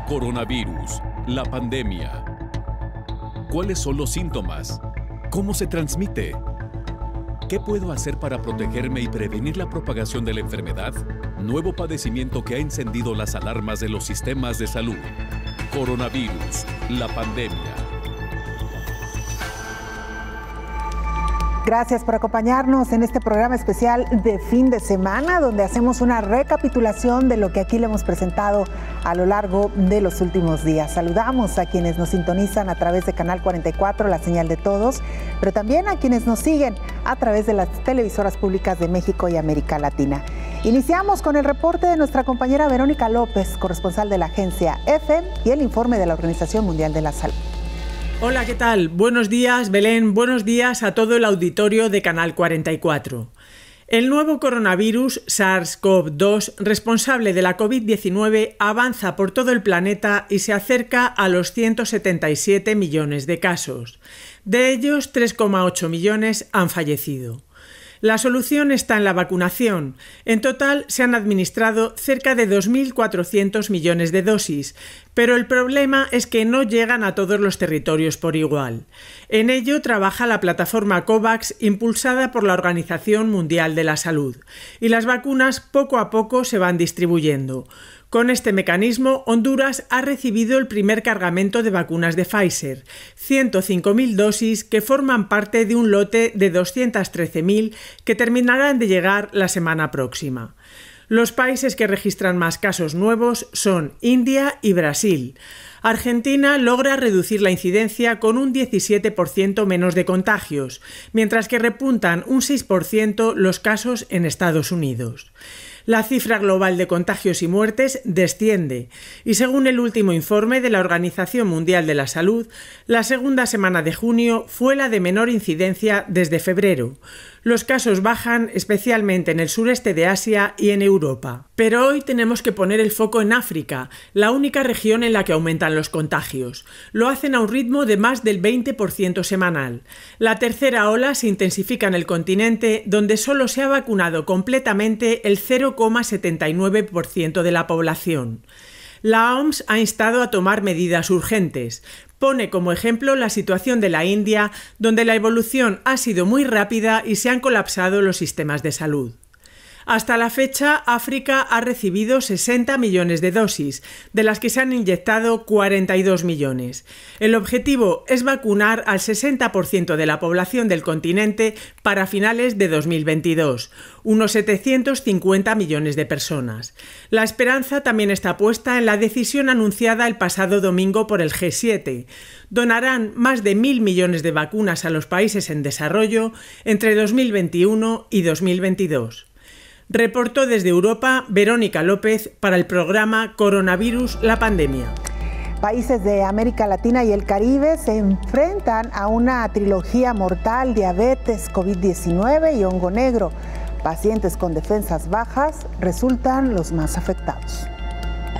Coronavirus, la pandemia. ¿Cuáles son los síntomas? ¿Cómo se transmite? ¿Qué puedo hacer para protegerme y prevenir la propagación de la enfermedad? Nuevo padecimiento que ha encendido las alarmas de los sistemas de salud. Coronavirus, la pandemia. Gracias por acompañarnos en este programa especial de fin de semana, donde hacemos una recapitulación de lo que aquí le hemos presentado a lo largo de los últimos días. Saludamos a quienes nos sintonizan a través de Canal 44, la señal de todos, pero también a quienes nos siguen a través de las televisoras públicas de México y América Latina. Iniciamos con el reporte de nuestra compañera Verónica López, corresponsal de la agencia EFE, y el informe de la Organización Mundial de la Salud. Hola, ¿qué tal? Buenos días, Belén. Buenos días a todo el auditorio de Canal 44. El nuevo coronavirus SARS-CoV-2, responsable de la COVID-19, avanza por todo el planeta y se acerca a los 177 millones de casos. De ellos, 3,8 millones han fallecido. La solución está en la vacunación. En total se han administrado cerca de 2.400 millones de dosis, pero el problema es que no llegan a todos los territorios por igual. En ello trabaja la plataforma COVAX, impulsada por la Organización Mundial de la Salud, y las vacunas poco a poco se van distribuyendo. Con este mecanismo, Honduras ha recibido el primer cargamento de vacunas de Pfizer, 105.000 dosis que forman parte de un lote de 213.000 que terminarán de llegar la semana próxima. Los países que registran más casos nuevos son India y Brasil. Argentina logra reducir la incidencia con un 17% menos de contagios, mientras que repuntan un 6% los casos en Estados Unidos. La cifra global de contagios y muertes desciende y, según el último informe de la Organización Mundial de la Salud, la segunda semana de junio fue la de menor incidencia desde febrero. Los casos bajan especialmente en el sureste de Asia y en Europa. Pero hoy tenemos que poner el foco en África, la única región en la que aumentan los contagios. Lo hacen a un ritmo de más del 20% semanal. La tercera ola se intensifica en el continente, donde solo se ha vacunado completamente el 0,79% de la población. La OMS ha instado a tomar medidas urgentes. Pone como ejemplo la situación de la India, donde la evolución ha sido muy rápida y se han colapsado los sistemas de salud. Hasta la fecha, África ha recibido 60 millones de dosis, de las que se han inyectado 42 millones. El objetivo es vacunar al 60% de la población del continente para finales de 2022, unos 750 millones de personas. La esperanza también está puesta en la decisión anunciada el pasado domingo por el G7. Donarán más de 1.000 millones de vacunas a los países en desarrollo entre 2021 y 2022. Reportó desde Europa Verónica López para el programa Coronavirus, la pandemia. Países de América Latina y el Caribe se enfrentan a una trilogía mortal: diabetes, COVID-19 y hongo negro. Pacientes con defensas bajas resultan los más afectados.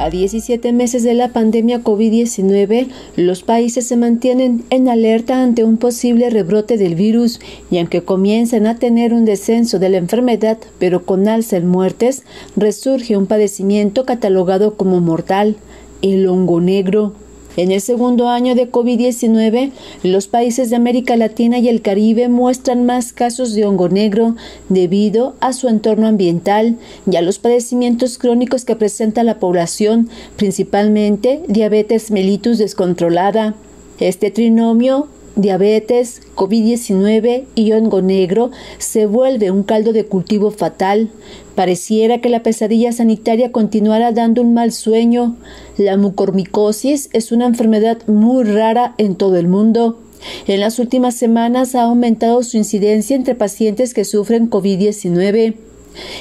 A 17 meses de la pandemia COVID-19, los países se mantienen en alerta ante un posible rebrote del virus y aunque comienzan a tener un descenso de la enfermedad, pero con alza en muertes, resurge un padecimiento catalogado como mortal, el hongo negro. En el segundo año de COVID-19, los países de América Latina y el Caribe muestran más casos de hongo negro debido a su entorno ambiental y a los padecimientos crónicos que presenta la población, principalmente diabetes mellitus descontrolada. Este trinomio, diabetes, COVID-19 y hongo negro, se vuelve un caldo de cultivo fatal. Pareciera que la pesadilla sanitaria continuara dando un mal sueño. La mucormicosis es una enfermedad muy rara en todo el mundo. En las últimas semanas ha aumentado su incidencia entre pacientes que sufren COVID-19.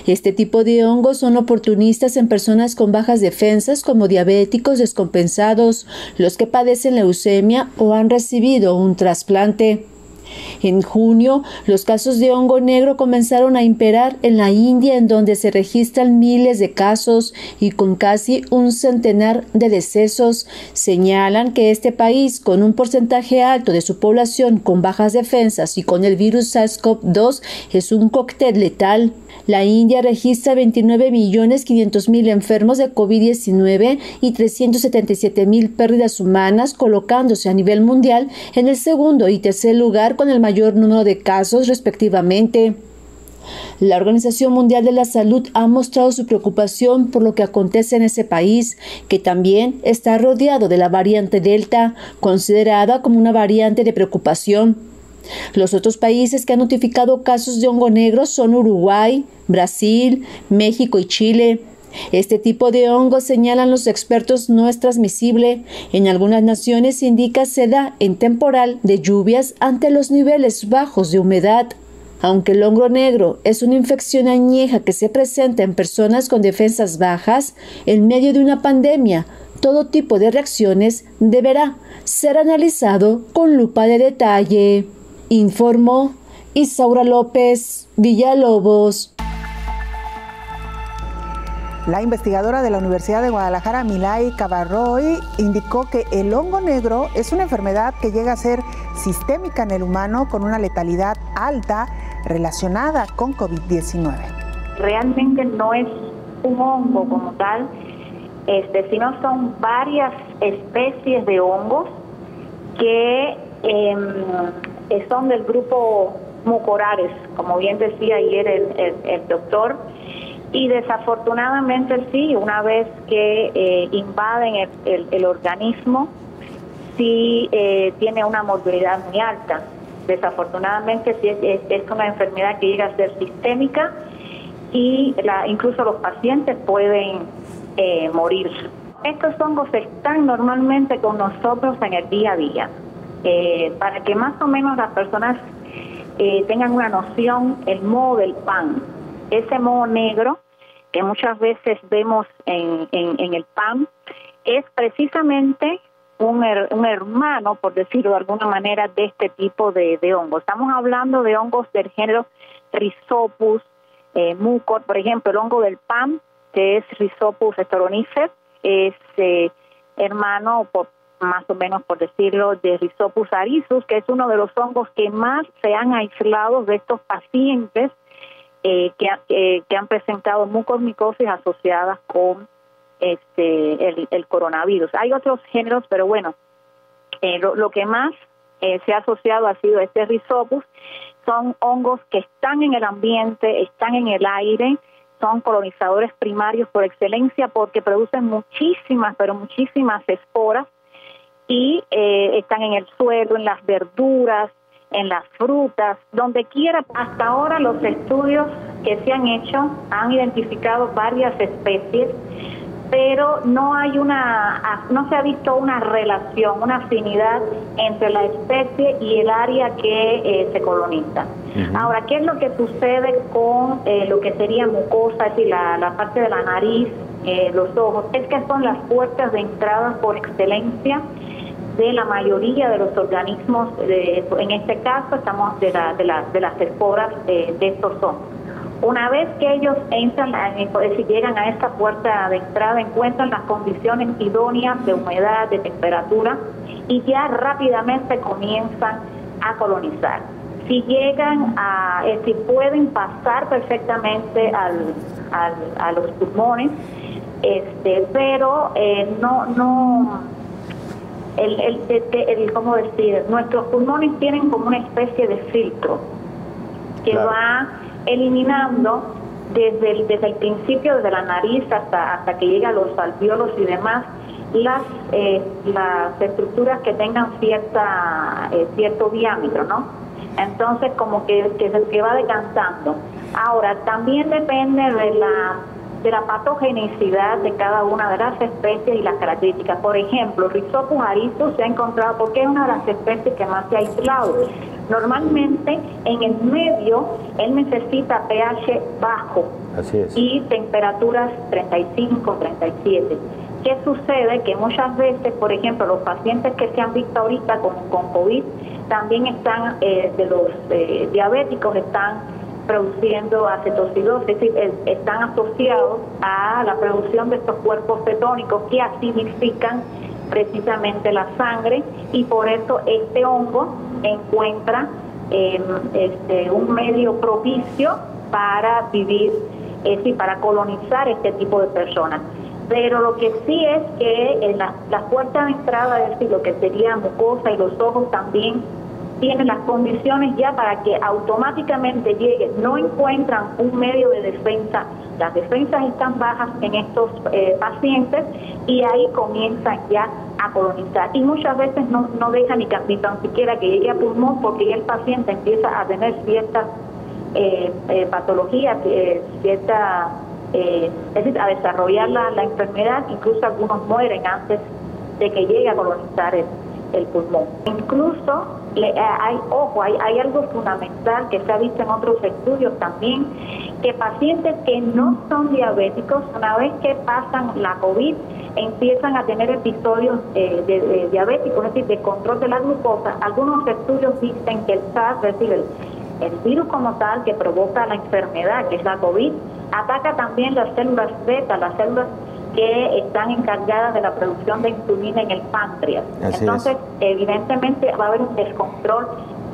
Este tipo de hongos son oportunistas en personas con bajas defensas, como diabéticos descompensados, los que padecen leucemia o han recibido un trasplante. En junio, los casos de hongo negro comenzaron a imperar en la India, en donde se registran miles de casos y con casi un centenar de decesos. Señalan que este país, con un porcentaje alto de su población con bajas defensas y con el virus SARS-CoV-2, es un cóctel letal. La India registra 29.500.000 enfermos de COVID-19 y 377.000 pérdidas humanas, colocándose a nivel mundial en el segundo y tercer lugar con el mayor número de casos respectivamente. La Organización Mundial de la Salud ha mostrado su preocupación por lo que acontece en ese país, que también está rodeado de la variante Delta, considerada como una variante de preocupación. Los otros países que han notificado casos de hongo negro son Uruguay, Brasil, México y Chile. Este tipo de hongo, señalan los expertos, no es transmisible. En algunas naciones indica se da en temporal de lluvias ante los niveles bajos de humedad. Aunque el hongo negro es una infección añeja que se presenta en personas con defensas bajas, en medio de una pandemia, todo tipo de reacciones deberá ser analizado con lupa de detalle. Informó Isaura López Villalobos. La investigadora de la Universidad de Guadalajara, Milay Cabarroy, indicó que el hongo negro es una enfermedad que llega a ser sistémica en el humano con una letalidad alta relacionada con COVID-19. Realmente no es un hongo como tal, sino son varias especies de hongos que son del grupo Mucorales, como bien decía ayer el doctor, y desafortunadamente sí, una vez que invaden el organismo, sí tiene una morbilidad muy alta. Desafortunadamente sí es una enfermedad que llega a ser sistémica y incluso los pacientes pueden morir. Estos hongos están normalmente con nosotros en el día a día. Para que más o menos las personas tengan una noción, el moho del pan, ese moho negro que muchas veces vemos en el pan, es precisamente un hermano, por decirlo de alguna manera, de este tipo de hongos. Estamos hablando de hongos del género Rhizopus, mucor, por ejemplo, el hongo del pan, que es Rhizopus stolonifer, es hermano, más o menos por decirlo, de Rhizopus arizus, que es uno de los hongos que más se han aislado de estos pacientes que han presentado mucormicosis asociadas con el coronavirus. Hay otros géneros, pero bueno, lo que más se ha asociado ha sido este Rhizopus. Son hongos que están en el ambiente, están en el aire, son colonizadores primarios por excelencia porque producen muchísimas, pero muchísimas esporas y están en el suelo, en las verduras, en las frutas, donde quiera. Hasta ahora los estudios que se han hecho han identificado varias especies, pero no se ha visto una relación, una afinidad entre la especie y el área que se coloniza. Ahora, ¿qué es lo que sucede con lo que sería mucosa, es decir, la parte de la nariz, los ojos? Es que son las puertas de entrada por excelencia de la mayoría de los organismos. En este caso estamos de las esporas de estos hongos. Una vez que ellos entran, si llegan a esta puerta de entrada, encuentran las condiciones idóneas de humedad, de temperatura, y ya rápidamente comienzan a colonizar. Si llegan si pueden pasar perfectamente a los pulmones, pero ¿cómo decir? Nuestros pulmones tienen como una especie de filtro que va eliminando desde el principio, desde la nariz hasta que llega a los alvéolos y demás, las estructuras que tengan cierto diámetro, ¿no? Entonces como que va decantando. Ahora, también depende de la patogenicidad de cada una de las especies y las características. Por ejemplo, Rhizopus arizus se ha encontrado porque es una de las especies que más se ha aislado. Normalmente en el medio él necesita pH bajo. Así es. Y temperaturas 35, 37. ¿Qué sucede? Que muchas veces, por ejemplo, los pacientes que se han visto ahorita con COVID también están, de los diabéticos están produciendo acetocidosis, es decir, están asociados a la producción de estos cuerpos cetónicos que acidifican precisamente la sangre, y por eso este hongo encuentra un medio propicio para vivir, es decir, para colonizar este tipo de personas. Pero lo que sí es que en la puerta de entrada, es decir, lo que sería mucosa y los ojos también tienen las condiciones ya para que automáticamente llegue. No encuentran un medio de defensa, las defensas están bajas en estos pacientes, y ahí comienzan ya a colonizar. Y muchas veces no dejan ni tan siquiera que llegue a pulmón, porque ya el paciente empieza a tener ciertas patologías, es decir, a desarrollar la enfermedad. Incluso algunos mueren antes de que llegue a colonizar el pulmón. Incluso hay algo fundamental que se ha visto en otros estudios también, que pacientes que no son diabéticos, una vez que pasan la COVID, empiezan a tener episodios de diabéticos, es decir, de control de la glucosa. Algunos estudios dicen que el SARS, es decir, el virus como tal que provoca la enfermedad, que es la COVID, ataca también las células beta, las células que están encargadas de la producción de insulina en el páncreas. Entonces, evidentemente va a haber un descontrol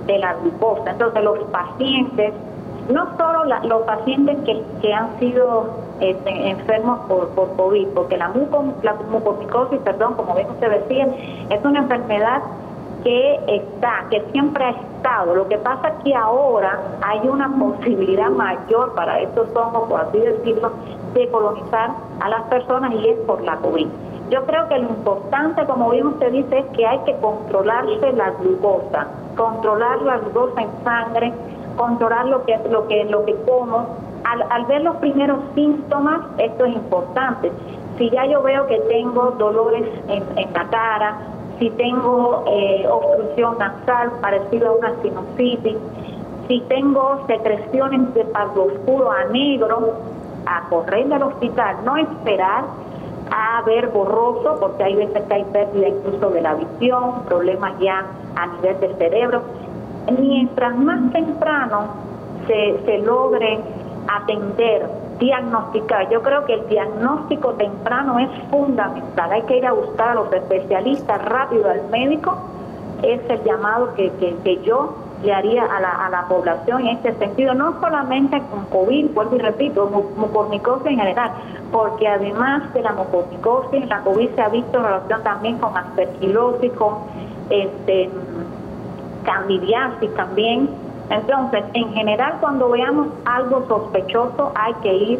de la glucosa. Entonces, los pacientes, no solo los pacientes que han sido enfermos por COVID, porque la mucormicosis, como bien usted decía, es una enfermedad que siempre ha estado. Lo que pasa es que ahora hay una posibilidad mayor para estos hongos, por así decirlo, de colonizar a las personas, y es por la COVID. Yo creo que lo importante, como bien usted dice, es que hay que controlarse la glucosa en sangre, controlar lo que como. Al ver los primeros síntomas, esto es importante. Si ya yo veo que tengo dolores en la cara, si tengo obstrucción nasal parecida a una sinusitis, si tengo secreciones de pardo oscuro a negro, a correr al hospital, no esperar a ver borroso, porque hay veces que hay pérdida incluso de la visión, problemas ya a nivel del cerebro. Mientras más temprano se logre atender, diagnosticar, yo creo que el diagnóstico temprano es fundamental. Hay que ir a buscar a los especialistas rápido, al médico. Es el llamado que yo le haría a la población en este sentido, no solamente con COVID, vuelvo y repito, mucormicosis en general, porque además de la mucormicosis, la COVID se ha visto en relación también con aspergilosis, con candidiasis también. Entonces, en general, cuando veamos algo sospechoso, hay que ir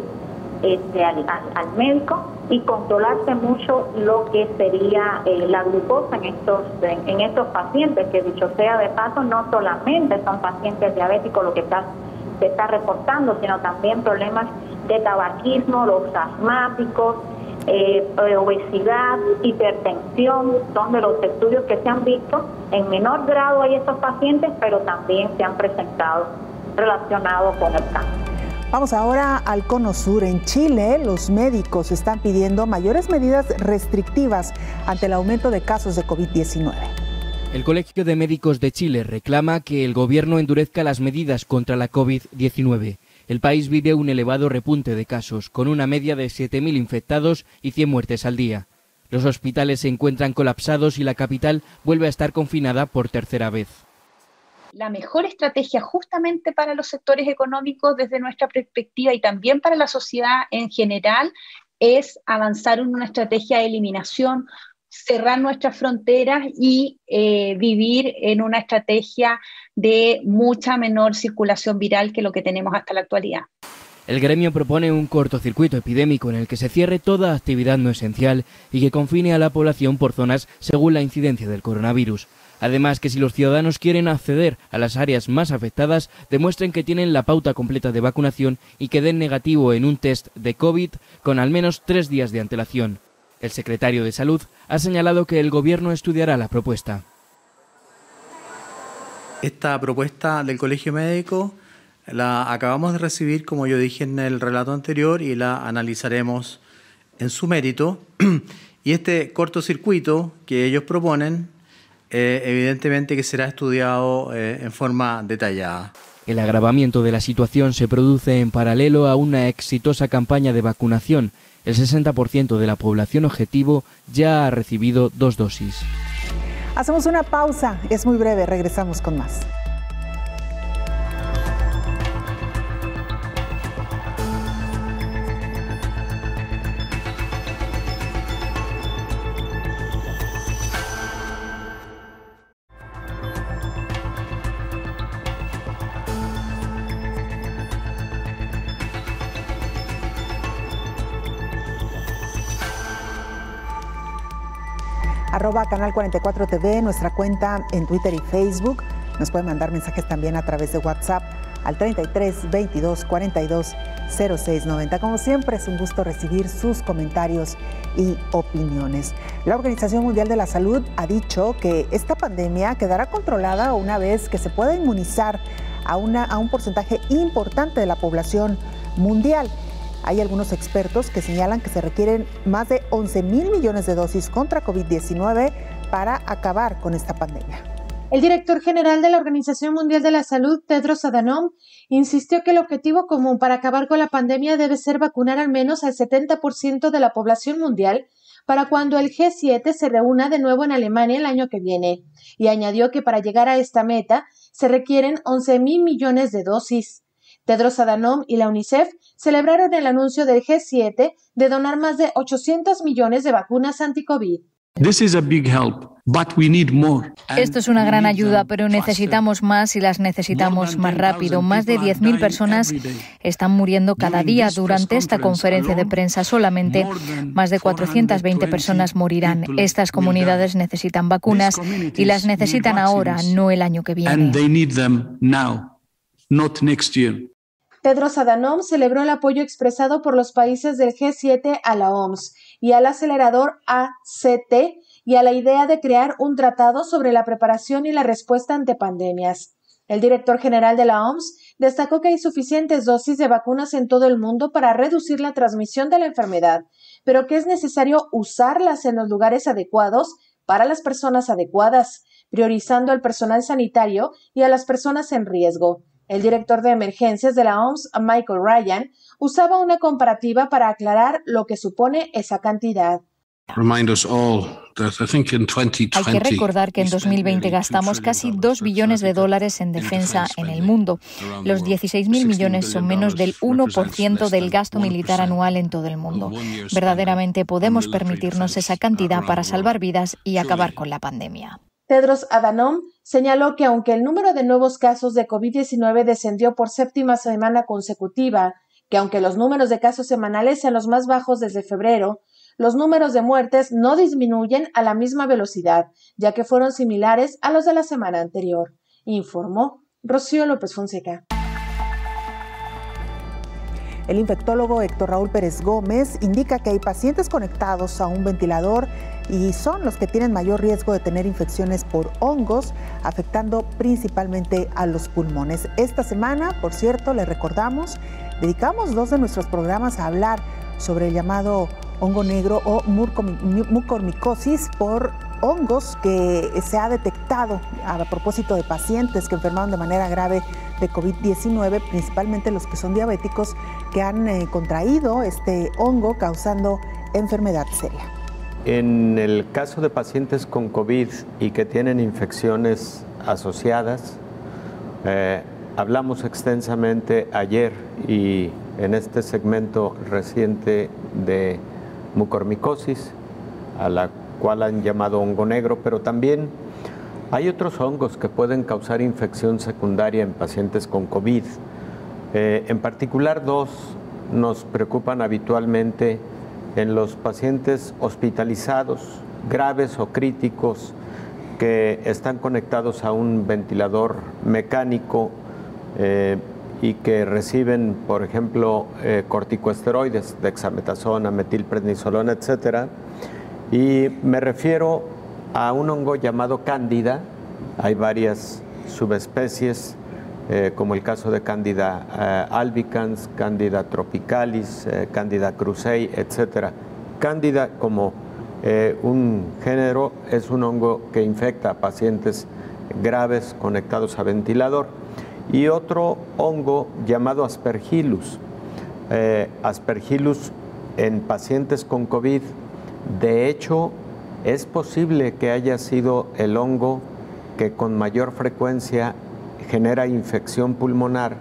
al médico y controlarse mucho lo que sería la glucosa en estos pacientes, que dicho sea de paso, no solamente son pacientes diabéticos lo que se está reportando, sino también problemas de tabaquismo, los asmáticos, obesidad, hipertensión. Son de los estudios que se han visto. En menor grado hay estos pacientes, pero también se han presentado relacionados con el cáncer. Vamos ahora al Cono Sur. En Chile, los médicos están pidiendo mayores medidas restrictivas ante el aumento de casos de COVID-19. El Colegio de Médicos de Chile reclama que el gobierno endurezca las medidas contra la COVID-19. El país vive un elevado repunte de casos, con una media de 7.000 infectados y 100 muertes al día. Los hospitales se encuentran colapsados y la capital vuelve a estar confinada por tercera vez. La mejor estrategia justamente para los sectores económicos desde nuestra perspectiva y también para la sociedad en general es avanzar en una estrategia de eliminación, cerrar nuestras fronteras y vivir en una estrategia de mucha menor circulación viral que lo que tenemos hasta la actualidad. El gremio propone un cortocircuito epidémico en el que se cierre toda actividad no esencial y que confine a la población por zonas según la incidencia del coronavirus. Además, que si los ciudadanos quieren acceder a las áreas más afectadas, demuestren que tienen la pauta completa de vacunación y que den negativo en un test de COVID con al menos 3 días de antelación. El secretario de Salud ha señalado que el gobierno estudiará la propuesta. Esta propuesta del Colegio Médico la acabamos de recibir, como yo dije en el relato anterior, y la analizaremos en su mérito. Y este cortocircuito que ellos proponen evidentemente que será estudiado en forma detallada. El agravamiento de la situación se produce en paralelo a una exitosa campaña de vacunación. El 60% de la población objetivo ya ha recibido 2 dosis. Hacemos una pausa, es muy breve, regresamos con más. @Canal 44 TV, nuestra cuenta en Twitter y Facebook. Nos pueden mandar mensajes también a través de WhatsApp al 33 22 42 06 90. Como siempre, es un gusto recibir sus comentarios y opiniones. La Organización Mundial de la Salud ha dicho que esta pandemia quedará controlada una vez que se pueda inmunizar a un porcentaje importante de la población mundial. Hay algunos expertos que señalan que se requieren más de 11,000 millones de dosis contra COVID-19 para acabar con esta pandemia. El director general de la Organización Mundial de la Salud, Tedros Adhanom, insistió que el objetivo común para acabar con la pandemia debe ser vacunar al menos al 70% de la población mundial para cuando el G7 se reúna de nuevo en Alemania el año que viene. Y añadió que para llegar a esta meta se requieren 11,000 millones de dosis. Tedros Adhanom y la UNICEF celebraron el anuncio del G7 de donar más de 800 millones de vacunas anti-COVID. Esto es una gran ayuda, pero necesitamos más y las necesitamos más rápido. Más de 10,000 personas están muriendo cada día. Durante esta conferencia de prensa solamente más de 420 personas morirán. Estas comunidades necesitan vacunas y las necesitan ahora, no el año que viene. Tedros Adhanom celebró el apoyo expresado por los países del G7 a la OMS y al acelerador ACT y a la idea de crear un tratado sobre la preparación y la respuesta ante pandemias. El director general de la OMS destacó que hay suficientes dosis de vacunas en todo el mundo para reducir la transmisión de la enfermedad, pero que es necesario usarlas en los lugares adecuados para las personas adecuadas, priorizando al personal sanitario y a las personas en riesgo. El director de emergencias de la OMS, Michael Ryan, usaba una comparativa para aclarar lo que supone esa cantidad. Hay que recordar que en 2020 gastamos casi $2 billones en defensa en el mundo. Los 16,000 millones son menos del 1% del gasto militar anual en todo el mundo. Verdaderamente podemos permitirnos esa cantidad para salvar vidas y acabar con la pandemia. Tedros Adhanom señaló que aunque el número de nuevos casos de COVID-19 descendió por 7ª semana consecutiva, que aunque los números de casos semanales sean los más bajos desde febrero, los números de muertes no disminuyen a la misma velocidad, ya que fueron similares a los de la semana anterior, informó Rocío López Fonseca. El infectólogo Héctor Raúl Pérez Gómez indica que hay pacientes conectados a un ventilador y son los que tienen mayor riesgo de tener infecciones por hongos, afectando principalmente a los pulmones. Esta semana, por cierto, le recordamos, dedicamos 2 de nuestros programas a hablar sobre el llamado hongo negro o mucormicosis por hongos que se ha detectado a propósito de pacientes que enfermaron de manera grave de COVID-19, principalmente los que son diabéticos, que han contraído este hongo causando enfermedad seria. En el caso de pacientes con COVID y que tienen infecciones asociadas, hablamos extensamente ayer y en este segmento reciente de mucormicosis, a la cual han llamado hongo negro, pero también hay otros hongos que pueden causar infección secundaria en pacientes con COVID. En particular, 2 nos preocupan habitualmente en los pacientes hospitalizados, graves o críticos, que están conectados a un ventilador mecánico y que reciben, por ejemplo, corticosteroides, dexametasona, metilprednisolona, etc. Y me refiero a un hongo llamado Cándida. Hay varias subespecies, como el caso de Cándida albicans, Cándida tropicalis, Cándida krusei, etc. Cándida, como un género es un hongo que infecta a pacientes graves conectados a ventilador, y otro hongo llamado Aspergillus. Aspergillus en pacientes con COVID, de hecho, es posible que haya sido el hongo que con mayor frecuencia genera infección pulmonar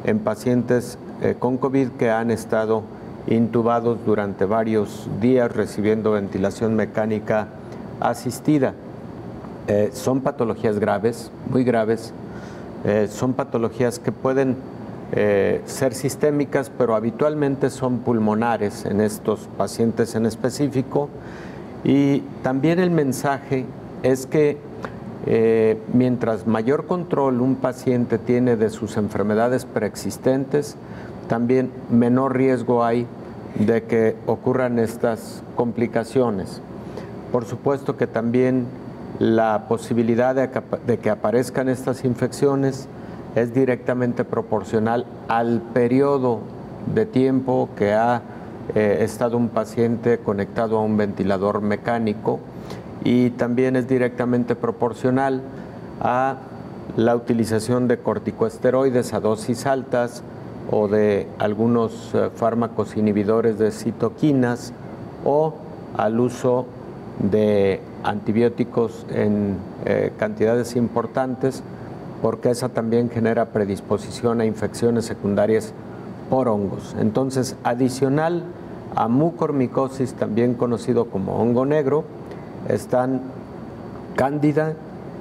en pacientes con COVID que han estado intubados durante varios días recibiendo ventilación mecánica asistida. Son patologías graves, muy graves, son patologías que pueden ser sistémicas, pero habitualmente son pulmonares en estos pacientes en específico. Y también el mensaje es que mientras mayor control un paciente tiene de sus enfermedades preexistentes, también menor riesgo hay de que ocurran estas complicaciones. Por supuesto que también la posibilidad de que aparezcan estas infecciones es directamente proporcional al periodo de tiempo que ha estado un paciente conectado a un ventilador mecánico, y también es directamente proporcional a la utilización de corticosteroides a dosis altas o de algunos fármacos inhibidores de citoquinas, o al uso de antibióticos en cantidades importantes, porque esa también genera predisposición a infecciones secundarias por hongos. Entonces, adicional a mucormicosis, también conocido como hongo negro, están Cándida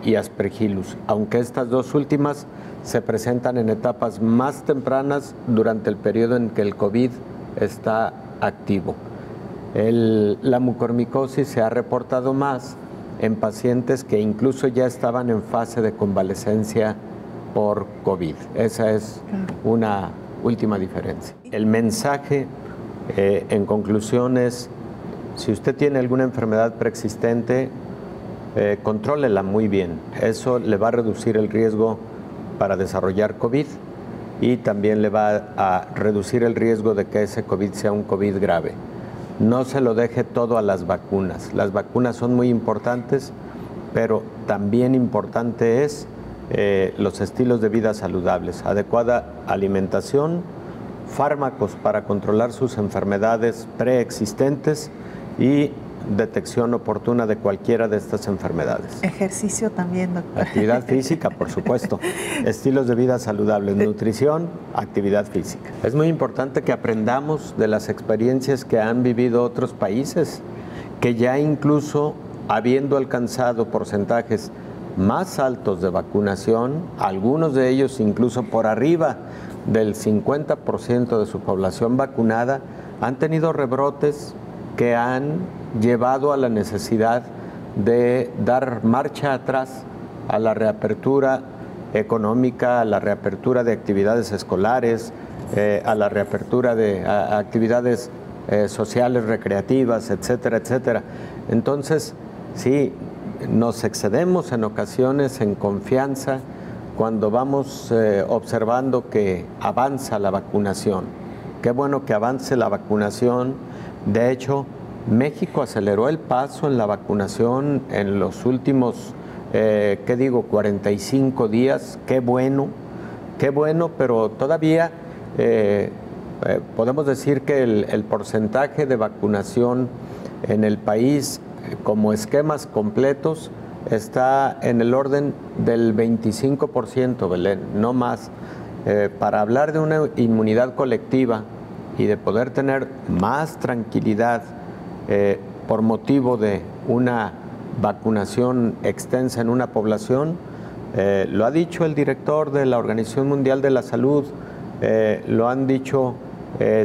y Aspergillus, aunque estas dos últimas se presentan en etapas más tempranas durante el periodo en que el COVID está activo. La mucormicosis se ha reportado más en pacientes que incluso ya estaban en fase de convalecencia por COVID. Esa es una última diferencia. El mensaje, en conclusión, es: si usted tiene alguna enfermedad preexistente, contrólela muy bien. Eso le va a reducir el riesgo para desarrollar COVID, y también le va a reducir el riesgo de que ese COVID sea un COVID grave. No se lo deje todo a las vacunas. Las vacunas son muy importantes, pero también importante es los estilos de vida saludables, adecuada alimentación, fármacos para controlar sus enfermedades preexistentes y detección oportuna de cualquiera de estas enfermedades. Ejercicio también, doctor. Actividad física, por supuesto. Estilos de vida saludables, nutrición, actividad física. Es muy importante que aprendamos de las experiencias que han vivido otros países, que ya incluso habiendo alcanzado porcentajes más altos de vacunación, algunos de ellos incluso por arriba del 50% de su población vacunada, han tenido rebrotes que han llevado a la necesidad de dar marcha atrás a la reapertura económica, a la reapertura de actividades escolares, a la reapertura de actividades sociales, recreativas, etcétera, etcétera. Entonces, sí, nos excedemos en ocasiones en confianza cuando vamos observando que avanza la vacunación. Qué bueno que avance la vacunación. De hecho, México aceleró el paso en la vacunación en los últimos, 45 días. Qué bueno, pero todavía podemos decir que el porcentaje de vacunación en el país como esquemas completos está en el orden del 25%, Belén, no más. Para hablar de una inmunidad colectiva y de poder tener más tranquilidad por motivo de una vacunación extensa en una población, lo ha dicho el director de la Organización Mundial de la Salud, lo han dicho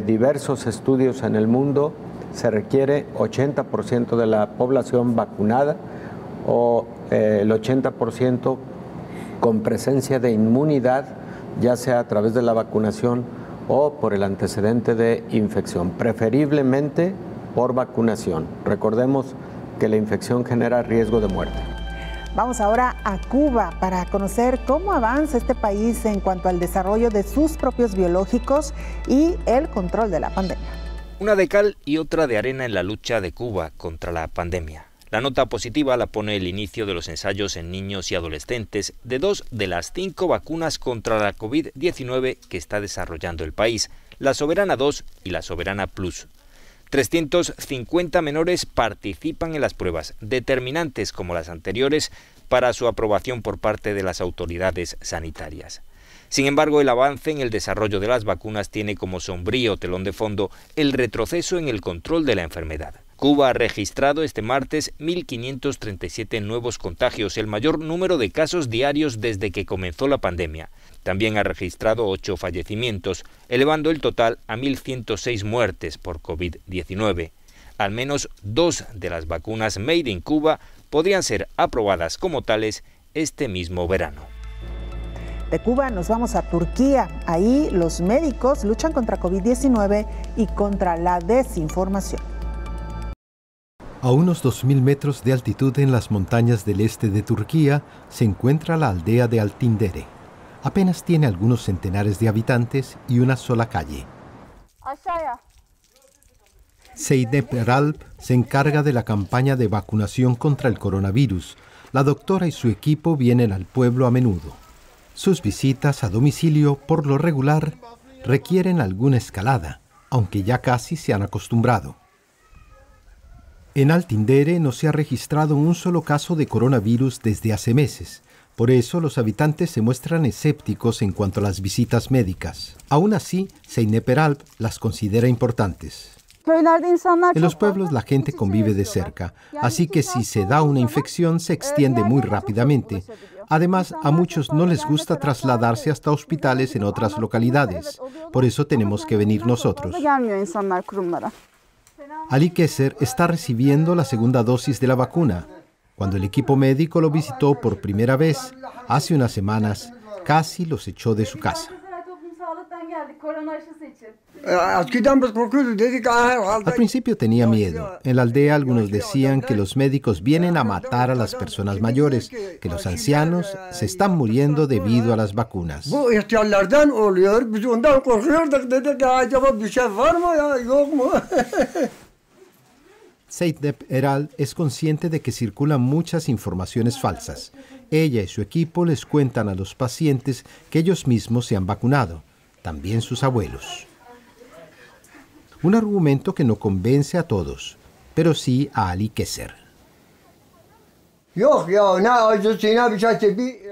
diversos estudios en el mundo, se requiere 80% de la población vacunada o el 80% con presencia de inmunidad, ya sea a través de la vacunación o por el antecedente de infección, preferiblemente por vacunación. Recordemos que la infección genera riesgo de muerte. Vamos ahora a Cuba para conocer cómo avanza este país en cuanto al desarrollo de sus propios biológicos y el control de la pandemia. Una de cal y otra de arena en la lucha de Cuba contra la pandemia. La nota positiva la pone el inicio de los ensayos en niños y adolescentes de 2 de las 5 vacunas contra la COVID-19 que está desarrollando el país, la Soberana 2 y la Soberana Plus. 350 menores participan en las pruebas, determinantes como las anteriores, para su aprobación por parte de las autoridades sanitarias. Sin embargo, el avance en el desarrollo de las vacunas tiene como sombrío telón de fondo el retroceso en el control de la enfermedad. Cuba ha registrado este martes 1.537 nuevos contagios, el mayor número de casos diarios desde que comenzó la pandemia. También ha registrado 8 fallecimientos, elevando el total a 1.106 muertes por COVID-19. Al menos 2 de las vacunas Made in Cuba podrían ser aprobadas como tales este mismo verano. De Cuba nos vamos a Turquía. Ahí los médicos luchan contra COVID-19 y contra la desinformación. A unos 2.000 metros de altitud en las montañas del este de Turquía se encuentra la aldea de Altindere. Apenas tiene algunos centenares de habitantes y una sola calle. Zeynep Eralp se encarga de la campaña de vacunación contra el coronavirus. La doctora y su equipo vienen al pueblo a menudo. Sus visitas a domicilio, por lo regular, requieren alguna escalada, aunque ya casi se han acostumbrado. En Altindere no se ha registrado un solo caso de coronavirus desde hace meses. Por eso los habitantes se muestran escépticos en cuanto a las visitas médicas. Aún así, Zeynep Eralp las considera importantes. En los pueblos la gente convive de cerca, así que si se da una infección se extiende muy rápidamente. Además, a muchos no les gusta trasladarse hasta hospitales en otras localidades. Por eso tenemos que venir nosotros. Ali Keser está recibiendo la segunda dosis de la vacuna. Cuando el equipo médico lo visitó por primera vez, hace unas semanas, casi los echó de su casa. Al principio tenía miedo. En la aldea algunos decían que los médicos vienen a matar a las personas mayores, que los ancianos se están muriendo debido a las vacunas. Zeynep Eralp es consciente de que circulan muchas informaciones falsas. Ella y su equipo les cuentan a los pacientes que ellos mismos se han vacunado, también sus abuelos. Un argumento que no convence a todos, pero sí a Ali Keser.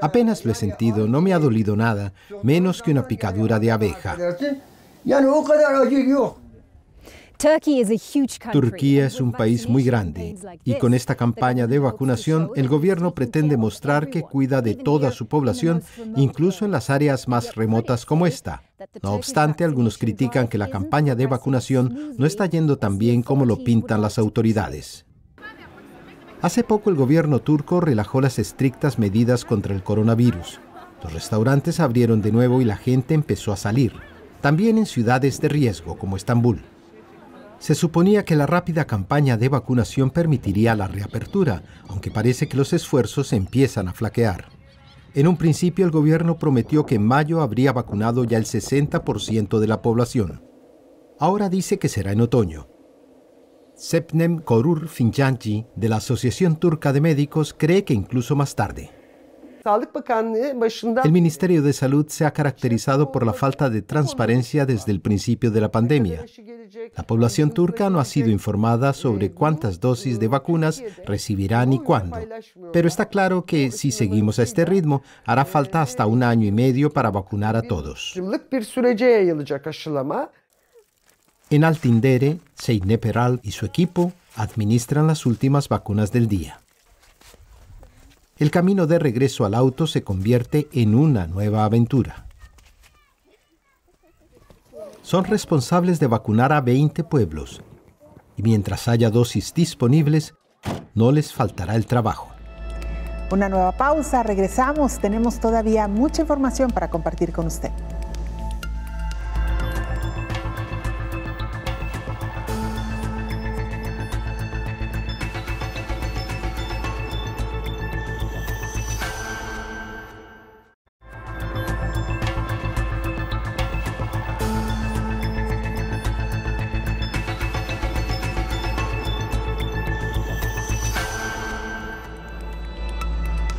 Apenas lo he sentido, no me ha dolido nada, menos que una picadura de abeja. Turquía es un país muy grande y con esta campaña de vacunación el gobierno pretende mostrar que cuida de toda su población, incluso en las áreas más remotas como esta. No obstante, algunos critican que la campaña de vacunación no está yendo tan bien como lo pintan las autoridades. Hace poco el gobierno turco relajó las estrictas medidas contra el coronavirus. Los restaurantes abrieron de nuevo y la gente empezó a salir, también en ciudades de riesgo como Estambul. Se suponía que la rápida campaña de vacunación permitiría la reapertura, aunque parece que los esfuerzos empiezan a flaquear. En un principio el gobierno prometió que en mayo habría vacunado ya el 60% de la población. Ahora dice que será en otoño. Sepnem Korur Fincanci, de la Asociación Turca de Médicos, cree que incluso más tarde. El Ministerio de Salud se ha caracterizado por la falta de transparencia desde el principio de la pandemia. La población turca no ha sido informada sobre cuántas dosis de vacunas recibirán y cuándo. Pero está claro que si seguimos a este ritmo, hará falta hasta 1 año y medio para vacunar a todos. En Altindere, Zeynep Eralp y su equipo administran las últimas vacunas del día. El camino de regreso al auto se convierte en una nueva aventura. Son responsables de vacunar a 20 pueblos y mientras haya dosis disponibles, no les faltará el trabajo. Una nueva pausa, regresamos, tenemos todavía mucha información para compartir con usted.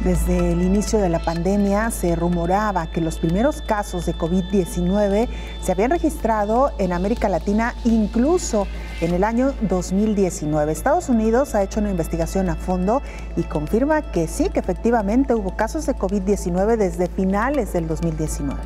Desde el inicio de la pandemia se rumoraba que los primeros casos de COVID-19 se habían registrado en América Latina, incluso en el año 2019. Estados Unidos ha hecho una investigación a fondo y confirma que sí, que efectivamente hubo casos de COVID-19 desde finales del 2019.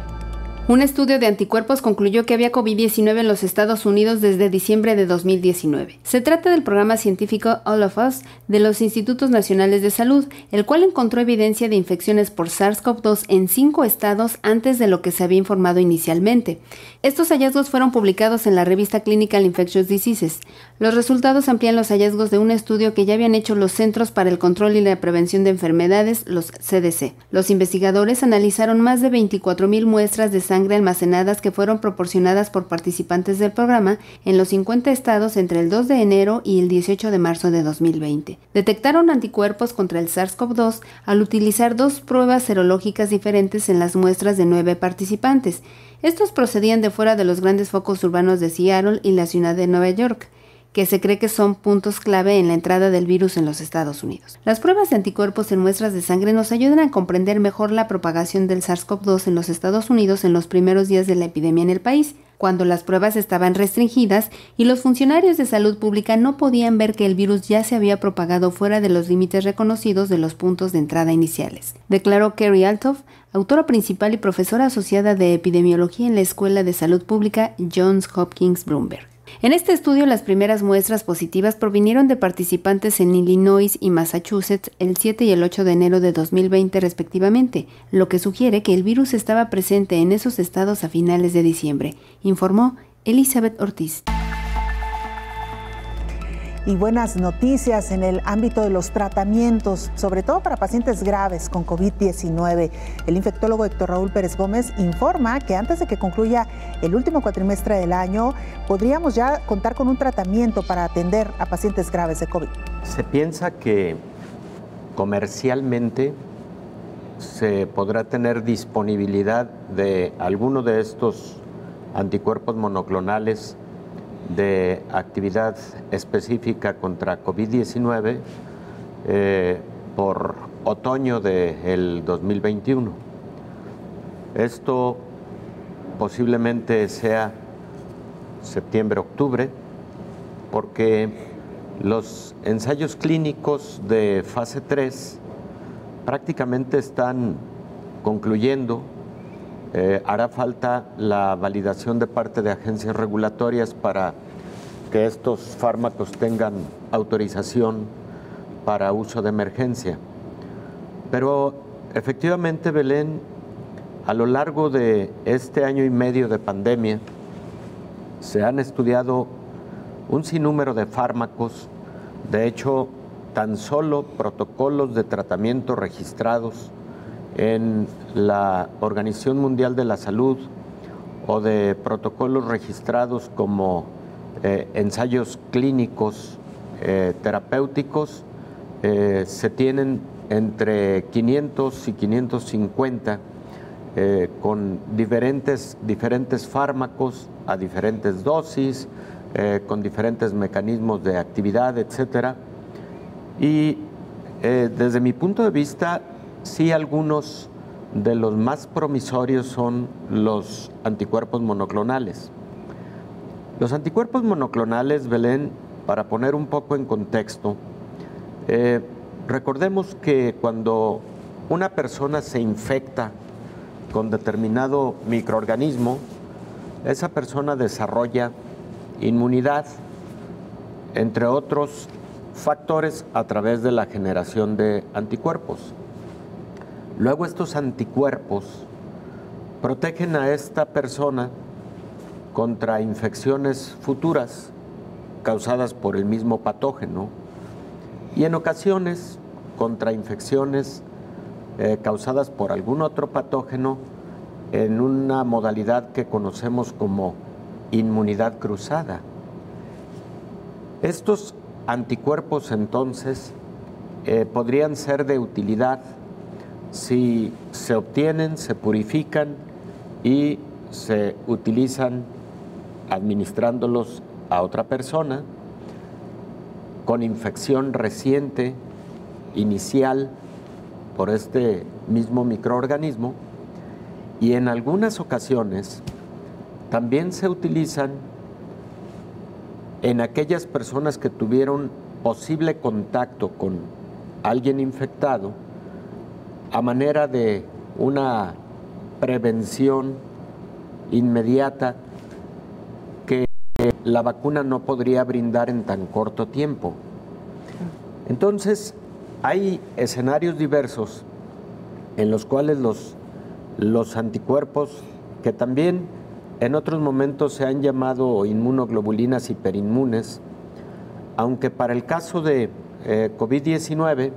Un estudio de anticuerpos concluyó que había COVID-19 en los Estados Unidos desde diciembre de 2019. Se trata del programa científico All of Us de los Institutos Nacionales de Salud, el cual encontró evidencia de infecciones por SARS-CoV-2 en 5 estados antes de lo que se había informado inicialmente. Estos hallazgos fueron publicados en la revista Clinical Infectious Diseases. Los resultados amplían los hallazgos de un estudio que ya habían hecho los Centros para el Control y la Prevención de Enfermedades, los CDC. Los investigadores analizaron más de 24,000 muestras de sangre almacenadas que fueron proporcionadas por participantes del programa en los 50 estados entre el 2 de enero y el 18 de marzo de 2020. Detectaron anticuerpos contra el SARS-CoV-2 al utilizar 2 pruebas serológicas diferentes en las muestras de 9 participantes. Estos procedían de fuera de los grandes focos urbanos de Seattle y la ciudad de Nueva York, que se cree que son puntos clave en la entrada del virus en los Estados Unidos. Las pruebas de anticuerpos en muestras de sangre nos ayudan a comprender mejor la propagación del SARS-CoV-2 en los Estados Unidos en los primeros días de la epidemia en el país, cuando las pruebas estaban restringidas y los funcionarios de salud pública no podían ver que el virus ya se había propagado fuera de los límites reconocidos de los puntos de entrada iniciales, declaró Kerry Althoff, autora principal y profesora asociada de epidemiología en la Escuela de Salud Pública Johns Hopkins Bloomberg. En este estudio, las primeras muestras positivas provinieron de participantes en Illinois y Massachusetts el 7 y el 8 de enero de 2020 respectivamente, lo que sugiere que el virus estaba presente en esos estados a finales de diciembre, informó Elizabeth Ortiz. Y buenas noticias en el ámbito de los tratamientos, sobre todo para pacientes graves con COVID-19. El infectólogo Héctor Raúl Pérez Gómez informa que antes de que concluya el último cuatrimestre del año, podríamos ya contar con un tratamiento para atender a pacientes graves de COVID. Se piensa que comercialmente se podrá tener disponibilidad de alguno de estos anticuerpos monoclonales de actividad específica contra COVID-19 por otoño del 2021. Esto posiblemente sea septiembre-octubre, porque los ensayos clínicos de fase 3 prácticamente están concluyendo. Hará falta la validación de parte de agencias regulatorias para que estos fármacos tengan autorización para uso de emergencia. Pero efectivamente, Belén, a lo largo de este año y medio de pandemia, se han estudiado un sinnúmero de fármacos. De hecho, tan solo protocolos de tratamiento registrados en la Organización Mundial de la Salud o de protocolos registrados como ensayos clínicos terapéuticos, se tienen entre 500 y 550 con diferentes fármacos a diferentes dosis, con diferentes mecanismos de actividad, etcétera. Y desde mi punto de vista, sí, algunos de los más promisorios son los anticuerpos monoclonales. Los anticuerpos monoclonales, Belén, para poner un poco en contexto, recordemos que cuando una persona se infecta con determinado microorganismo, esa persona desarrolla inmunidad, entre otros factores, a través de la generación de anticuerpos. Luego estos anticuerpos protegen a esta persona contra infecciones futuras causadas por el mismo patógeno y en ocasiones contra infecciones causadas por algún otro patógeno en una modalidad que conocemos como inmunidad cruzada. Estos anticuerpos entonces podrían ser de utilidad si se obtienen, se purifican y se utilizan administrándolos a otra persona con infección reciente, inicial por este mismo microorganismo, y en algunas ocasiones también se utilizan en aquellas personas que tuvieron posible contacto con alguien infectado a manera de una prevención inmediata que la vacuna no podría brindar en tan corto tiempo. Entonces, hay escenarios diversos en los cuales los anticuerpos, que también en otros momentos se han llamado inmunoglobulinas hiperinmunes, aunque para el caso de COVID-19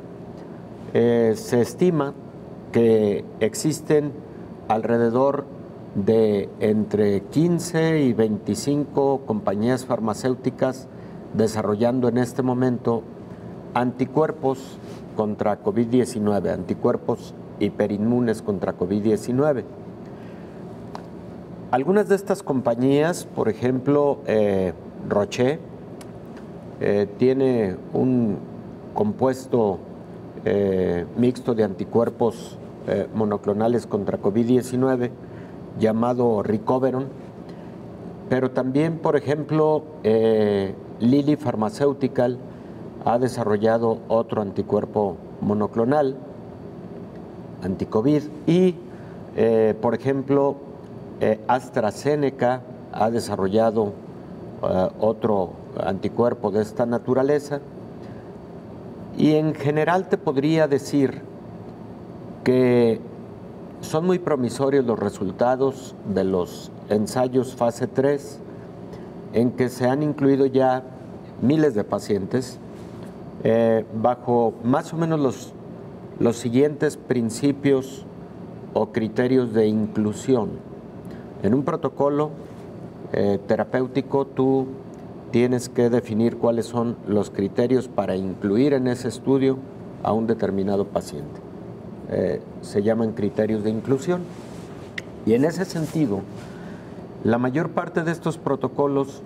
se estima que existen alrededor de entre 15 y 25 compañías farmacéuticas desarrollando en este momento anticuerpos contra COVID-19, anticuerpos hiperinmunes contra COVID-19. Algunas de estas compañías, por ejemplo, Roche, tiene un compuesto mixto de anticuerpos monoclonales contra COVID-19 llamado Ricoveron, pero también, por ejemplo, Lilly Pharmaceutical ha desarrollado otro anticuerpo monoclonal, anticovid, y, por ejemplo, AstraZeneca ha desarrollado otro anticuerpo de esta naturaleza, y en general te podría decir que son muy promisorios los resultados de los ensayos fase 3, en que se han incluido ya miles de pacientes bajo más o menos los siguientes principios o criterios de inclusión. En un protocolo terapéutico tú tienes que definir cuáles son los criterios para incluir en ese estudio a un determinado paciente. Se llaman criterios de inclusión. Y en ese sentido, la mayor parte de estos protocolos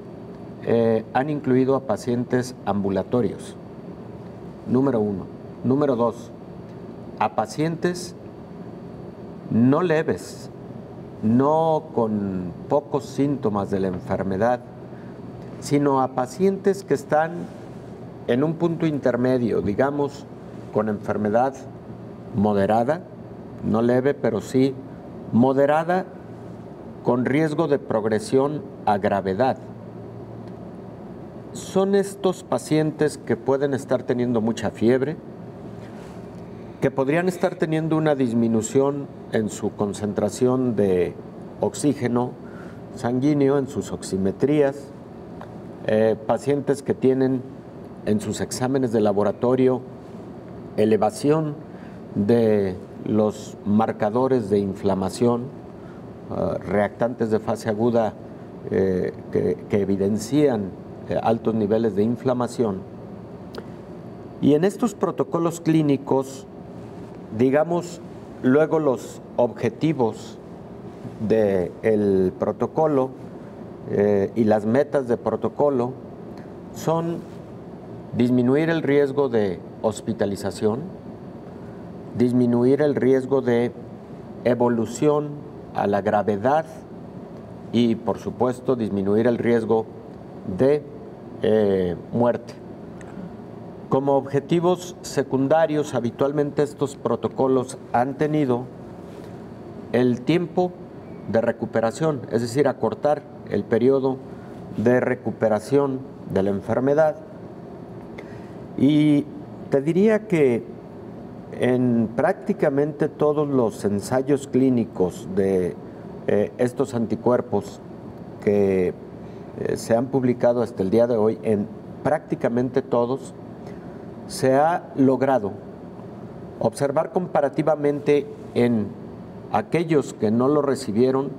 han incluido a pacientes ambulatorios, número 1. Número 2, a pacientes no leves, no con pocos síntomas de la enfermedad, sino a pacientes que están en un punto intermedio, digamos, con enfermedad moderada, no leve, pero sí moderada, con riesgo de progresión a gravedad. Son estos pacientes que pueden estar teniendo mucha fiebre, que podrían estar teniendo una disminución en su concentración de oxígeno sanguíneo, en sus oximetrías, pacientes que tienen en sus exámenes de laboratorio elevación de los marcadores de inflamación, reactantes de fase aguda que evidencian altos niveles de inflamación. Y en estos protocolos clínicos, digamos, luego los objetivos del protocolo y las metas de protocolo son disminuir el riesgo de hospitalización, disminuir el riesgo de evolución a la gravedad y, por supuesto, disminuir el riesgo de muerte. Como objetivos secundarios, habitualmente estos protocolos han tenido el tiempo de recuperación, es decir, acortar el periodo de recuperación de la enfermedad. Y te diría que en prácticamente todos los ensayos clínicos de estos anticuerpos que se han publicado hasta el día de hoy, en prácticamente todos, se ha logrado observar comparativamente en aquellos que no lo recibieron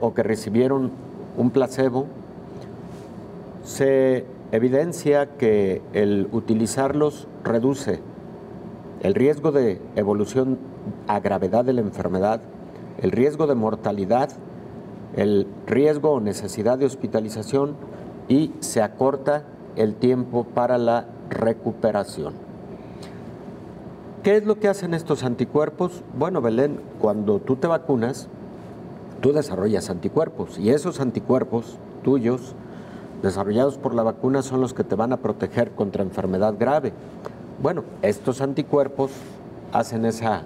o que recibieron un placebo, se evidencia que el utilizarlos reduce el riesgo de evolución a gravedad de la enfermedad, el riesgo de mortalidad, el riesgo o necesidad de hospitalización, y se acorta el tiempo para la recuperación. ¿qué es lo que hacen estos anticuerpos? Bueno, Belén, cuando tú te vacunas, tú desarrollas anticuerpos y esos anticuerpos tuyos desarrollados por la vacuna son los que te van a proteger contra enfermedad grave. Bueno, estos anticuerpos hacen esa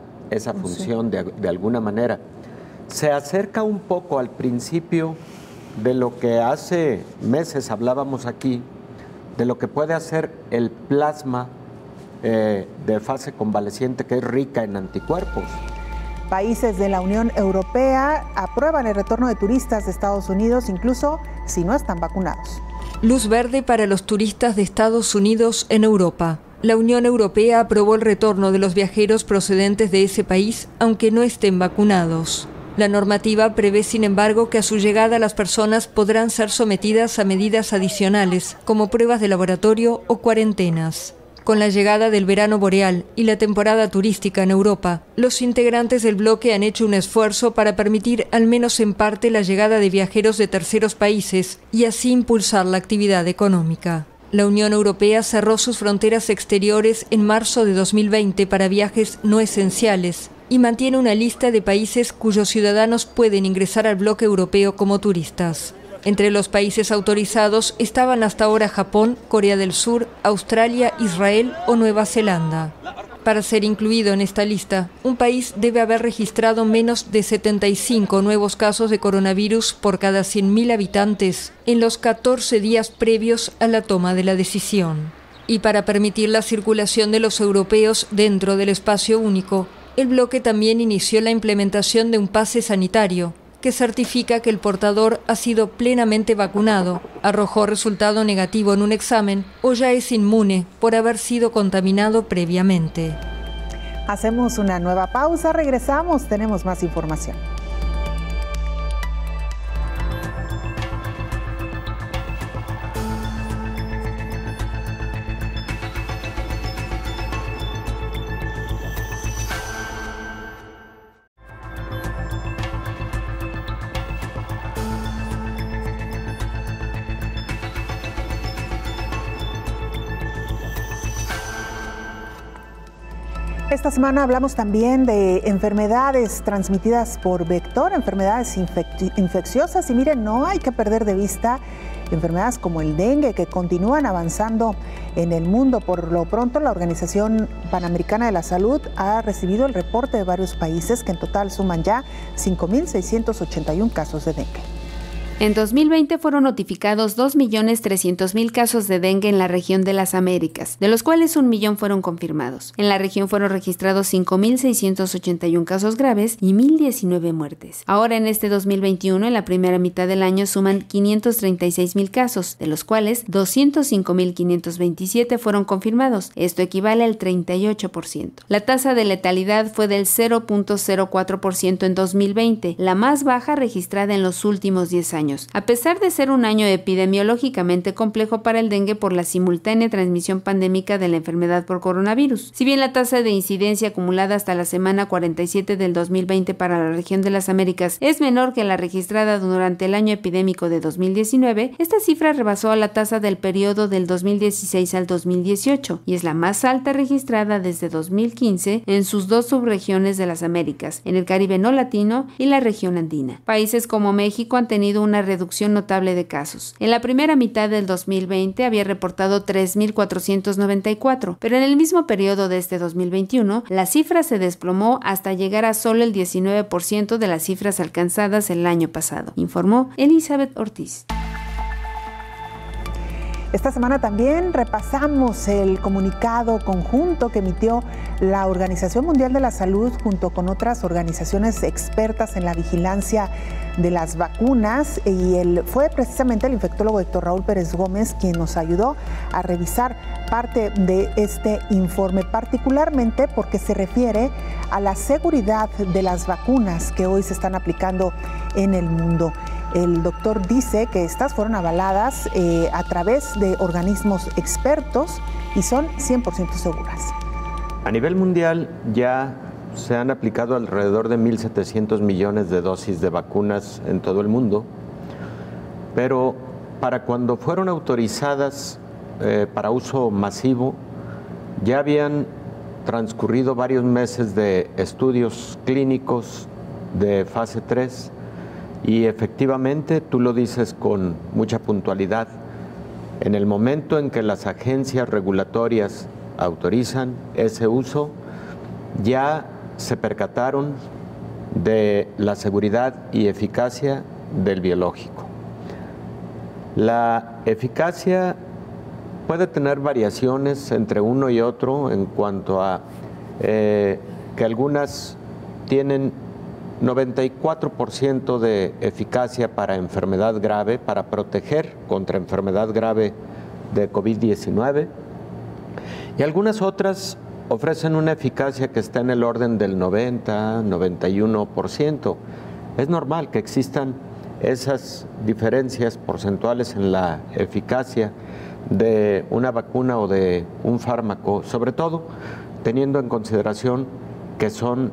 función de alguna manera. Se acerca un poco al principio de lo que hace meses hablábamos aquí, de lo que puede hacer el plasma de fase convaleciente, que es rica en anticuerpos. Países de la Unión Europea aprueban el retorno de turistas de Estados Unidos, incluso si no están vacunados. Luz verde para los turistas de Estados Unidos en Europa. La Unión Europea aprobó el retorno de los viajeros procedentes de ese país, aunque no estén vacunados. La normativa prevé, sin embargo, que a su llegada las personas podrán ser sometidas a medidas adicionales, como pruebas de laboratorio o cuarentenas. Con la llegada del verano boreal y la temporada turística en Europa, los integrantes del bloque han hecho un esfuerzo para permitir, al menos en parte, la llegada de viajeros de terceros países y así impulsar la actividad económica. La Unión Europea cerró sus fronteras exteriores en marzo de 2020 para viajes no esenciales y mantiene una lista de países cuyos ciudadanos pueden ingresar al bloque europeo como turistas. Entre los países autorizados estaban hasta ahora Japón, Corea del Sur, Australia, Israel o Nueva Zelanda. Para ser incluido en esta lista, un país debe haber registrado menos de 75 nuevos casos de coronavirus por cada 100.000 habitantes en los 14 días previos a la toma de la decisión. Y para permitir la circulación de los europeos dentro del espacio único, el bloque también inició la implementación de un pase sanitario, que certifica que el portador ha sido plenamente vacunado, arrojó resultado negativo en un examen o ya es inmune por haber sido contaminado previamente. Hacemos una nueva pausa, regresamos, tenemos más información. Esta semana hablamos también de enfermedades transmitidas por vector, enfermedades infecciosas y miren, no hay que perder de vista enfermedades como el dengue que continúan avanzando en el mundo. Por lo pronto, la Organización Panamericana de la Salud ha recibido el reporte de varios países que en total suman ya 5.681 casos de dengue. En 2020 fueron notificados 2.300.000 casos de dengue en la región de las Américas, de los cuales 1 millón fueron confirmados. En la región fueron registrados 5.681 casos graves y 1.019 muertes. Ahora en este 2021, en la primera mitad del año, suman 536.000 casos, de los cuales 205.527 fueron confirmados. Esto equivale al 38%. La tasa de letalidad fue del 0.04% en 2020, la más baja registrada en los últimos 10 años. A pesar de ser un año epidemiológicamente complejo para el dengue por la simultánea transmisión pandémica de la enfermedad por coronavirus. Si bien la tasa de incidencia acumulada hasta la semana 47 del 2020 para la región de las Américas es menor que la registrada durante el año epidémico de 2019, esta cifra rebasó a la tasa del periodo del 2016 al 2018 y es la más alta registrada desde 2015 en sus dos subregiones de las Américas, en el Caribe no latino y la región andina. Países como México han tenido una reducción notable de casos. En la primera mitad del 2020 había reportado 3.494, pero en el mismo periodo de este 2021, la cifra se desplomó hasta llegar a solo el 19% de las cifras alcanzadas el año pasado, informó Elizabeth Ortiz. Esta semana también repasamos el comunicado conjunto que emitió la Organización Mundial de la Salud junto con otras organizaciones expertas en la vigilancia de las vacunas y fue precisamente el infectólogo Héctor Raúl Pérez Gómez quien nos ayudó a revisar parte de este informe, particularmente porque se refiere a la seguridad de las vacunas que hoy se están aplicando en el mundo. El doctor dice que estas fueron avaladas a través de organismos expertos y son 100% seguras. A nivel mundial ya se han aplicado alrededor de 1.700 millones de dosis de vacunas en todo el mundo, pero para cuando fueron autorizadas para uso masivo ya habían transcurrido varios meses de estudios clínicos de fase 3 y efectivamente, tú lo dices con mucha puntualidad, en el momento en que las agencias regulatorias autorizan ese uso, ya se percataron de la seguridad y eficacia del biológico. La eficacia puede tener variaciones entre uno y otro en cuanto a que algunas tienen 94% de eficacia para enfermedad grave, para proteger contra enfermedad grave de COVID-19, y algunas otras ofrecen una eficacia que está en el orden del 90-91%. Es normal que existan esas diferencias porcentuales en la eficacia de una vacuna o de un fármaco, sobre todo teniendo en consideración que son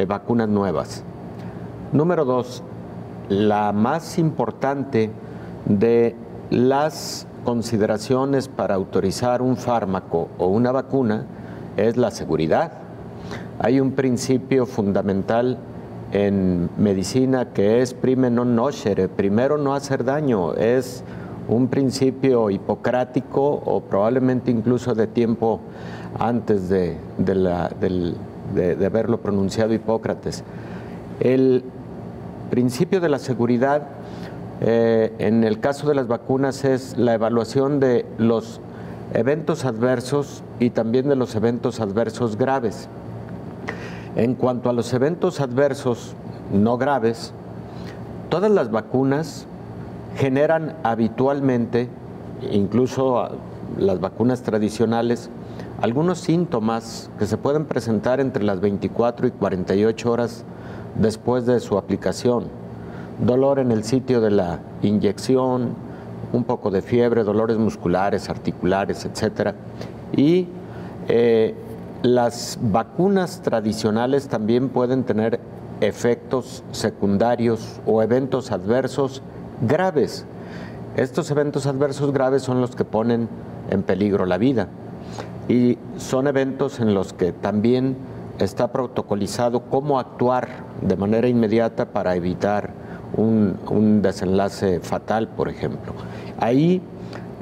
vacunas nuevas. Número 2, la más importante de las consideraciones para autorizar un fármaco o una vacuna es la seguridad. Hay un principio fundamental en medicina que es prime non nocere, primero no hacer daño. Es un principio hipocrático o probablemente incluso de tiempo antes de haberlo pronunciado Hipócrates. El principio de la seguridad en el caso de las vacunas es la evaluación de los eventos adversos y también de los eventos adversos graves. En cuanto a los eventos adversos no graves, todas las vacunas generan habitualmente, incluso las vacunas tradicionales, algunos síntomas que se pueden presentar entre las 24 y 48 horas después de su aplicación. Dolor en el sitio de la inyección, un poco de fiebre, dolores musculares, articulares, etc. Y las vacunas tradicionales también pueden tener efectos secundarios o eventos adversos graves. Estos eventos adversos graves son los que ponen en peligro la vida y son eventos en los que también está protocolizado cómo actuar de manera inmediata para evitar un desenlace fatal, por ejemplo. Ahí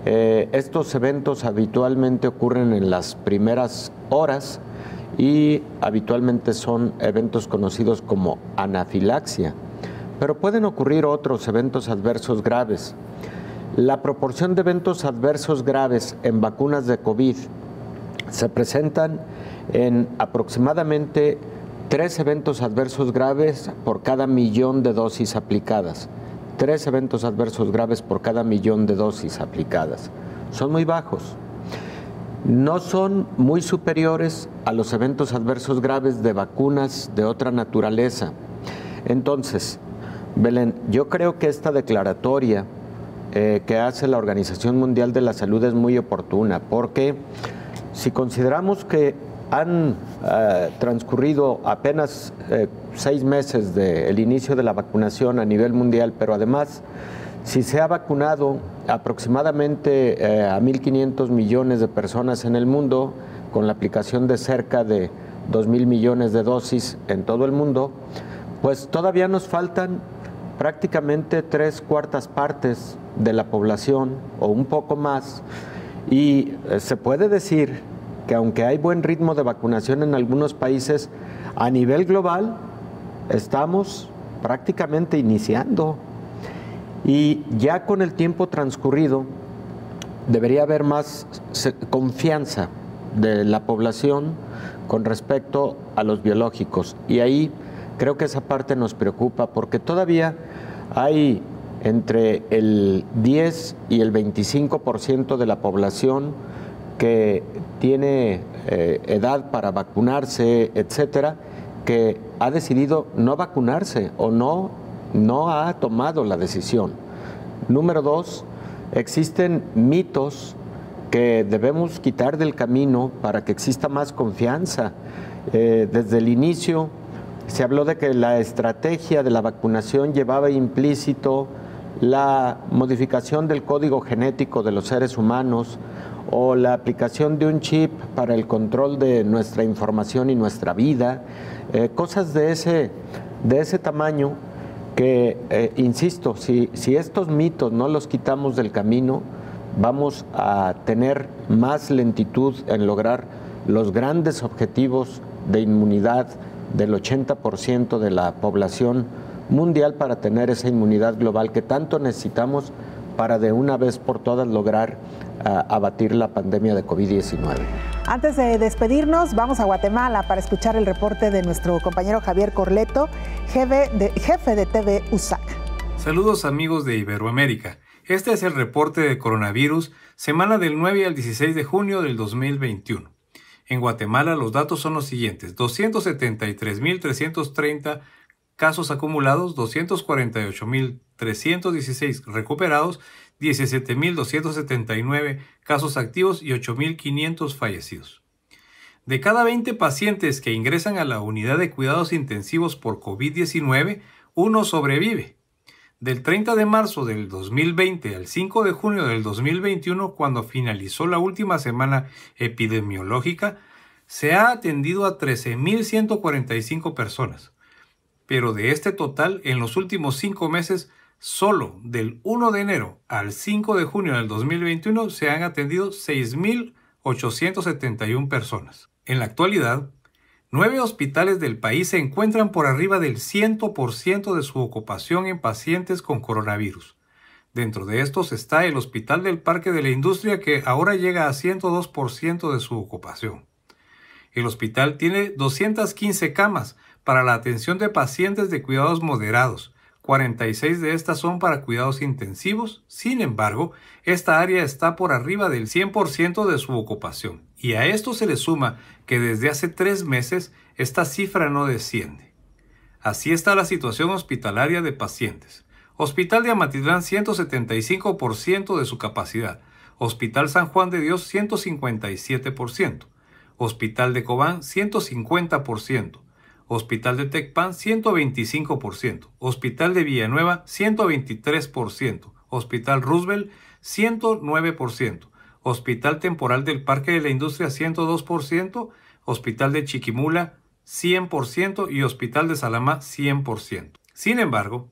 estos eventos habitualmente ocurren en las primeras horas y habitualmente son eventos conocidos como anafilaxia, pero pueden ocurrir otros eventos adversos graves. La proporción de eventos adversos graves en vacunas de COVID se presentan en aproximadamente 3 eventos adversos graves por cada 1.000.000 de dosis aplicadas. 3 eventos adversos graves por cada 1.000.000 de dosis aplicadas. Son muy bajos. No son muy superiores a los eventos adversos graves de vacunas de otra naturaleza. Entonces, Belén, yo creo que esta declaratoria que hace la Organización Mundial de la Salud es muy oportuna, porque si consideramos que han transcurrido apenas 6 meses del inicio de la vacunación a nivel mundial, pero además si se ha vacunado aproximadamente a 1.500 millones de personas en el mundo, con la aplicación de cerca de 2.000 millones de dosis en todo el mundo, pues todavía nos faltan prácticamente 3/4 partes de la población o un poco más, y se puede decir que aunque hay buen ritmo de vacunación en algunos países, a nivel global estamos prácticamente iniciando. Y ya con el tiempo transcurrido debería haber más confianza de la población con respecto a los biológicos. Y ahí creo que esa parte nos preocupa, porque todavía hay entre el 10 y el 25% de la población que tiene edad para vacunarse, etcétera, que ha decidido no vacunarse o no ha tomado la decisión. Número 2, existen mitos que debemos quitar del camino para que exista más confianza. Desde el inicio se habló de que la estrategia de la vacunación llevaba implícito la modificación del código genético de los seres humanos o la aplicación de un chip para el control de nuestra información y nuestra vida, cosas de ese tamaño que, insisto, si estos mitos no los quitamos del camino, vamos a tener más lentitud en lograr los grandes objetivos de inmunidad del 80% de la población mundial para tener esa inmunidad global que tanto necesitamos para de una vez por todas lograr abatir la pandemia de COVID-19. Antes de despedirnos, vamos a Guatemala para escuchar el reporte de nuestro compañero Javier Corleto, jefe de TV USAC. Saludos amigos de Iberoamérica. Este es el reporte de coronavirus, semana del 9 al 16 de junio del 2021. En Guatemala los datos son los siguientes: 273.330 casos acumulados, 248.316 recuperados, 17.279 casos activos y 8.500 fallecidos. De cada 20 pacientes que ingresan a la unidad de cuidados intensivos por COVID-19, uno sobrevive. Del 30 de marzo del 2020 al 5 de junio del 2021, cuando finalizó la última semana epidemiológica, se ha atendido a 13.145 personas. Pero de este total, en los últimos 5 meses, solo del 1 de enero al 5 de junio del 2021 se han atendido 6.871 personas. En la actualidad, 9 hospitales del país se encuentran por arriba del 100% de su ocupación en pacientes con coronavirus. Dentro de estos está el Hospital del Parque de la Industria, que ahora llega a 102% de su ocupación. El hospital tiene 215 camas para la atención de pacientes de cuidados moderados. 46 de estas son para cuidados intensivos. Sin embargo, esta área está por arriba del 100% de su ocupación. Y a esto se le suma que desde hace 3 meses esta cifra no desciende. Así está la situación hospitalaria de pacientes. Hospital de Amatitlán, 175% de su capacidad. Hospital San Juan de Dios, 157%. Hospital de Cobán, 150%. Hospital de Tecpan, 125%. Hospital de Villanueva, 123%. Hospital Roosevelt, 109%. Hospital Temporal del Parque de la Industria, 102%. Hospital de Chiquimula, 100%. Y Hospital de Salamá, 100%. Sin embargo,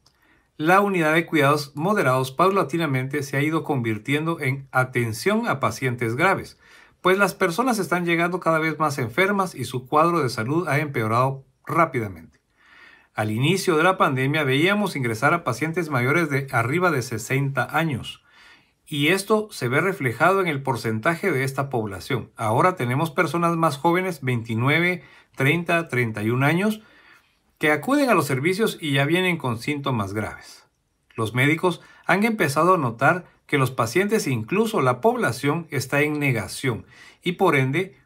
la unidad de cuidados moderados paulatinamente se ha ido convirtiendo en atención a pacientes graves, pues las personas están llegando cada vez más enfermas y su cuadro de salud ha empeorado rápidamente. Al inicio de la pandemia veíamos ingresar a pacientes mayores de arriba de 60 años y esto se ve reflejado en el porcentaje de esta población. Ahora tenemos personas más jóvenes, 29, 30, 31 años, que acuden a los servicios y ya vienen con síntomas graves. Los médicos han empezado a notar que los pacientes e incluso la población está en negación y por ende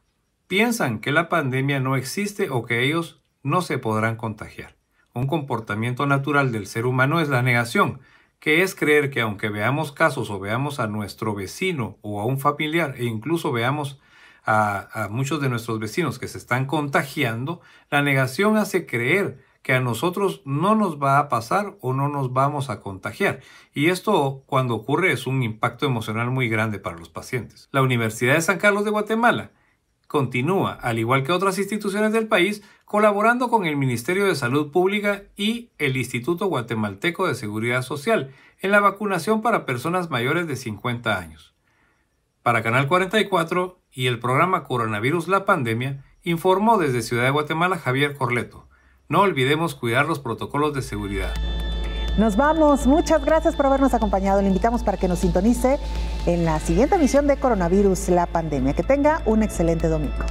piensan que la pandemia no existe o que ellos no se podrán contagiar. Un comportamiento natural del ser humano es la negación, que es creer que aunque veamos casos o veamos a nuestro vecino o a un familiar e incluso veamos a muchos de nuestros vecinos que se están contagiando, la negación hace creer que a nosotros no nos va a pasar o no nos vamos a contagiar. Y esto, cuando ocurre, es un impacto emocional muy grande para los pacientes. La Universidad de San Carlos de Guatemala continúa, al igual que otras instituciones del país, colaborando con el Ministerio de Salud Pública y el Instituto Guatemalteco de Seguridad Social en la vacunación para personas mayores de 50 años. Para Canal 44 y el programa Coronavirus La Pandemia, informó desde Ciudad de Guatemala Javier Corleto. No olvidemos cuidar los protocolos de seguridad. Nos vamos. Muchas gracias por habernos acompañado. Le invitamos para que nos sintonice en la siguiente emisión de Coronavirus La Pandemia. Que tenga un excelente domingo.